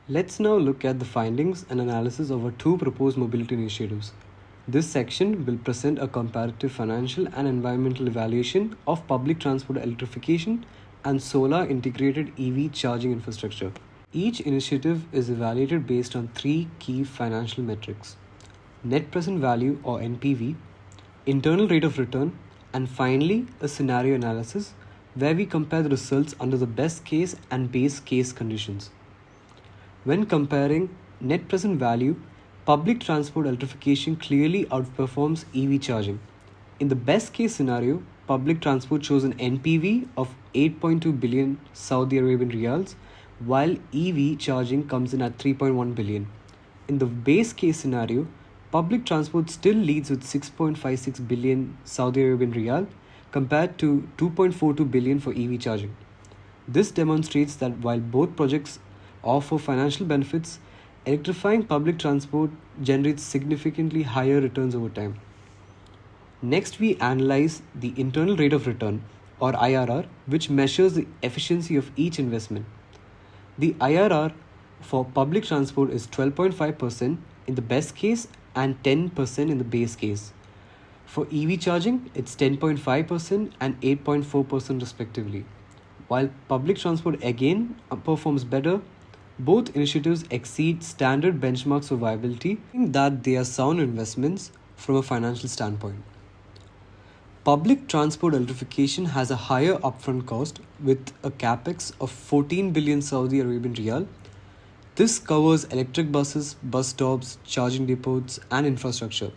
Let's now look at the findings and analysis of our two proposed mobility initiatives. This section will present a comparative financial and environmental evaluation of public transport electrification and solar integrated EV charging infrastructure. Each initiative is evaluated based on three key financial metrics: net present value or NPV, internal rate of return, and finally a scenario analysis where we compare the results under the best case and base case conditions. When comparing net present value, public transport electrification clearly outperforms EV charging. In the best case scenario, public transport shows an NPV of 8.2 billion Saudi Arabian riyals, while EV charging comes in at 3.1 billion. In the base case scenario, public transport still leads with 6.56 billion Saudi Arabian riyal compared to 2.42 billion for EV charging. This demonstrates that while both projects offer financial benefits, electrifying public transport generates significantly higher returns over time. Next, we analyze the internal rate of return or IRR, which measures the efficiency of each investment. The IRR for public transport is 12.5% in the best case and 10% in the base case. For EV charging, it's 10.5% and 8.4% respectively. While public transport again performs better, both initiatives exceed standard benchmarks for viability, meaning that they are sound investments from a financial standpoint. Public transport electrification has a higher upfront cost with a capex of 14 billion Saudi Arabian riyal. This covers electric buses, bus stops, charging depots, and infrastructure.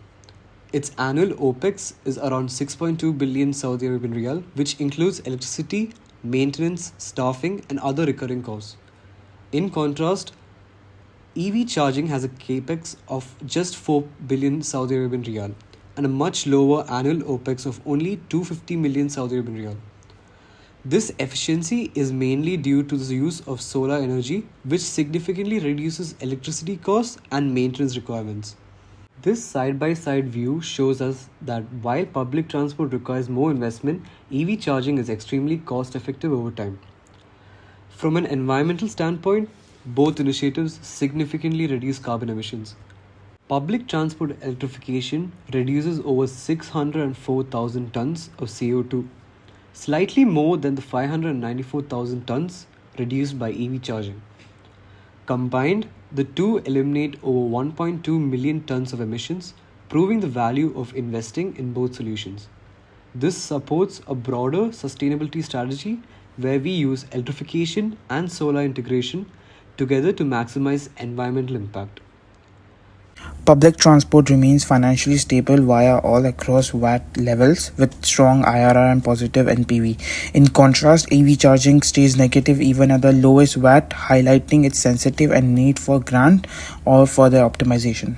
Its annual OPEX is around 6.2 billion Saudi Arabian riyal, which includes electricity, maintenance, staffing, and other recurring costs. In contrast, EV charging has a capex of just 4 billion Saudi Arabian riyal and a much lower annual OPEX of only 250 million Saudi Arabian riyal. This efficiency is mainly due to the use of solar energy, which significantly reduces electricity costs and maintenance requirements. This side by side view shows us that while public transport requires more investment, EV charging is extremely cost effective over time. From an environmental standpoint, both initiatives significantly reduce carbon emissions. Public transport electrification reduces over 604,000 tons of CO2, slightly more than the 594,000 tons reduced by EV charging. Combined, the two eliminate over 1.2 million tons of emissions, proving the value of investing in both solutions. This supports a broader sustainability strategy where we use electrification and solar integration together to maximize environmental impact. Public transport remains financially stable via all across VAT levels with strong IRR and positive NPV. In contrast, EV charging stays negative even at the lowest VAT, highlighting its sensitive and need for grant or further optimization.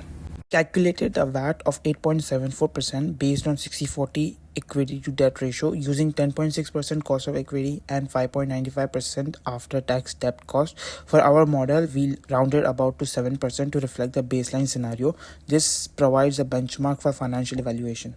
Calculated a VAT of 8.74% based on 60/40 equity to debt ratio using 10.6% cost of equity and 5.95% after tax debt cost. For our model, we rounded about to 7% to reflect the baseline scenario. This provides a benchmark for financial evaluation.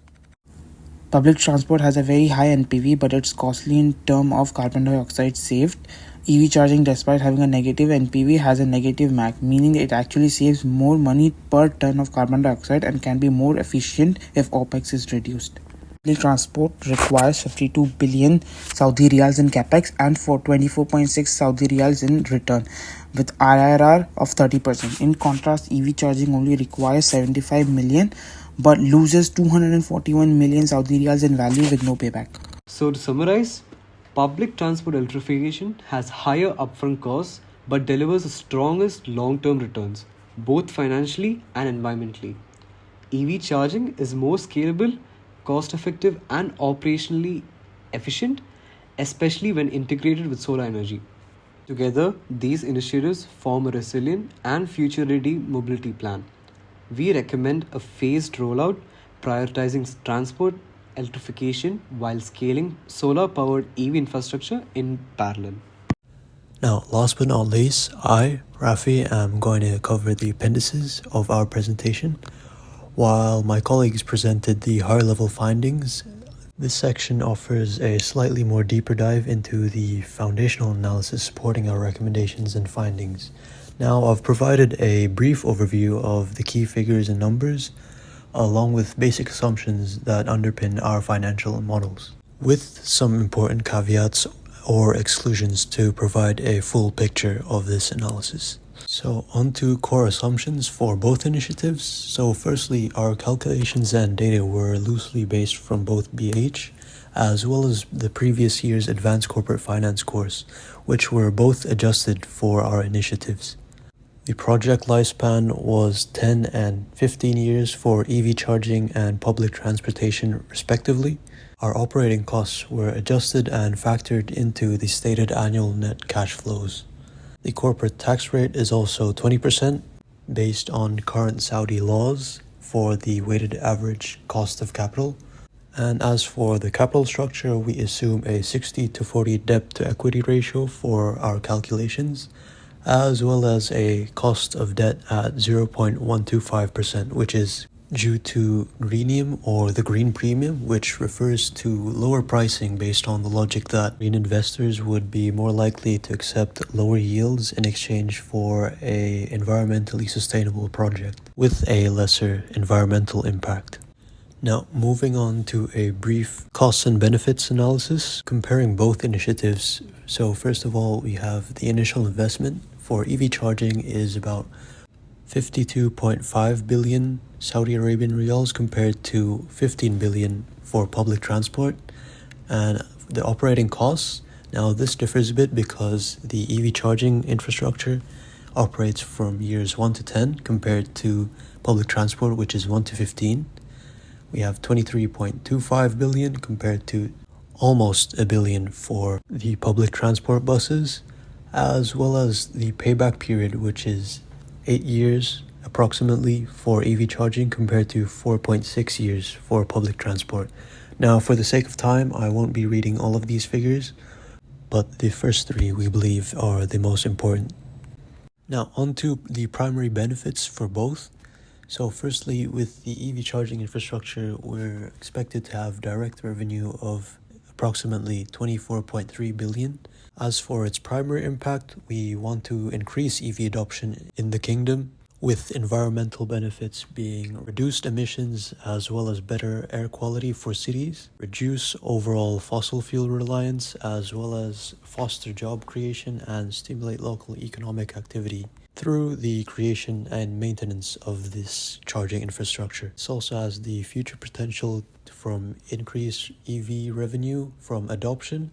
Public transport has a very high NPV, but it's costly in terms of carbon dioxide saved. EV charging, despite having a negative NPV, has a negative MAC, meaning it actually saves more money per ton of carbon dioxide and can be more efficient if OPEX is reduced. Public transport requires 52 billion Saudi riyals in capex and for 24.6 Saudi riyals in return, with IRR of 30%. In contrast, EV charging only requires 75 million but loses 241 million Saudi riyals in value with no payback. So, to summarize, public transport electrification has higher upfront costs but delivers the strongest long term returns, both financially and environmentally. EV charging is more scalable, cost effective, and operationally efficient, especially when integrated with solar energy. Together, these initiatives form a resilient and future ready mobility plan. We recommend a phased rollout, prioritizing transport electrification while scaling solar powered EV infrastructure in parallel. Now, last but not least, I, Rafi, am going to cover the appendices of our presentation. While my colleagues presented the higher level findings, this section offers a slightly more deeper dive into the foundational analysis supporting our recommendations and findings. Now, I've provided a brief overview of the key figures and numbers, along with basic assumptions that underpin our financial models, with some important caveats or exclusions to provide a full picture of this analysis. So, on to core assumptions for both initiatives. So, firstly, our calculations and data were loosely based from both BH as well as the previous year's Advanced Corporate Finance course, which were both adjusted for our initiatives. The project lifespan was 10 and 15 years for EV charging and public transportation, respectively. Our operating costs were adjusted and factored into the stated annual net cash flows. The corporate tax rate is also 20%, based on current Saudi laws for the weighted average cost of capital. And as for the capital structure, we assume a 60-40 debt to equity ratio for our calculations, as well as a cost of debt at 0.125%, which is due to greenium or the green premium, which refers to lower pricing based on the logic that green investors would be more likely to accept lower yields in exchange for a environmentally sustainable project with a lesser environmental impact. Now, moving on to a brief costs and benefits analysis, comparing both initiatives. So first of all, we have the initial investment for EV charging is about 52.5 billion Saudi Arabian riyals compared to 15 billion for public transport. And the operating costs, now this differs a bit because the EV charging infrastructure operates from years 1 to 10 compared to public transport, which is 1 to 15. We have 23.25 billion compared to almost a billion for the public transport buses, as well as the payback period, which is 8 years approximately for EV charging compared to 4.6 years for public transport. Now, for the sake of time, I won't be reading all of these figures, but the first three we believe are the most important. Now, on to the primary benefits for both. So firstly, with the EV charging infrastructure, we're expected to have direct revenue of approximately 24.3 billion. As for its primary impact, we want to increase EV adoption in the kingdom, with environmental benefits being reduced emissions as well as better air quality for cities, reduce overall fossil fuel reliance, as well as foster job creation and stimulate local economic activity through the creation and maintenance of this charging infrastructure. It also has the future potential from increased EV revenue from adoption,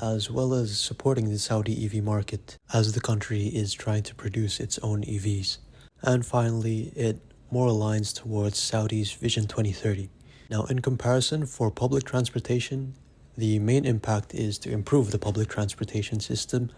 as well as supporting the Saudi EV market as the country is trying to produce its own EVs. And finally, it more aligns towards Saudi's Vision 2030. Now, in comparison, for public transportation, the main impact is to improve the public transportation system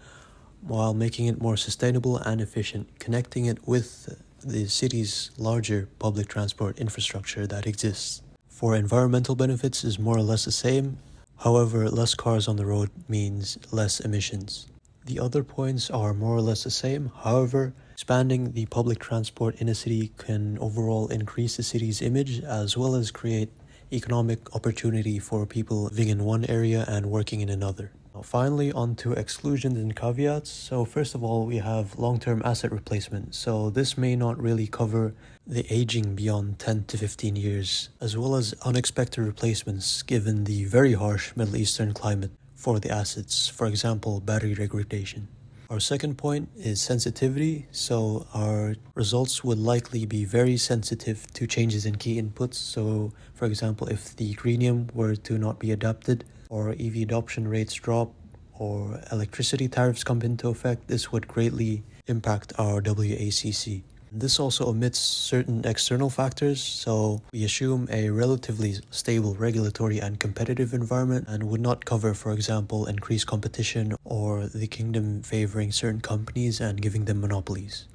while making it more sustainable and efficient, connecting it with the city's larger public transport infrastructure that exists. For environmental benefits is more or less the same, however, less cars on the road means less emissions. The other points are more or less the same, however, expanding the public transport in a city can overall increase the city's image as well as create economic opportunity for people living in one area and working in another. Now, finally, on to exclusions and caveats. So first of all, we have long-term asset replacement. So this may not really cover the aging beyond 10 to 15 years, as well as unexpected replacements given the very harsh Middle Eastern climate for the assets, for example, battery degradation. Our second point is sensitivity. So our results would likely be very sensitive to changes in key inputs. So for example, if the greenium were to not be adapted, or EV adoption rates drop, or electricity tariffs come into effect, this would greatly impact our WACC. This also omits certain external factors, so we assume a relatively stable regulatory and competitive environment and would not cover, for example, increased competition or the kingdom favoring certain companies and giving them monopolies.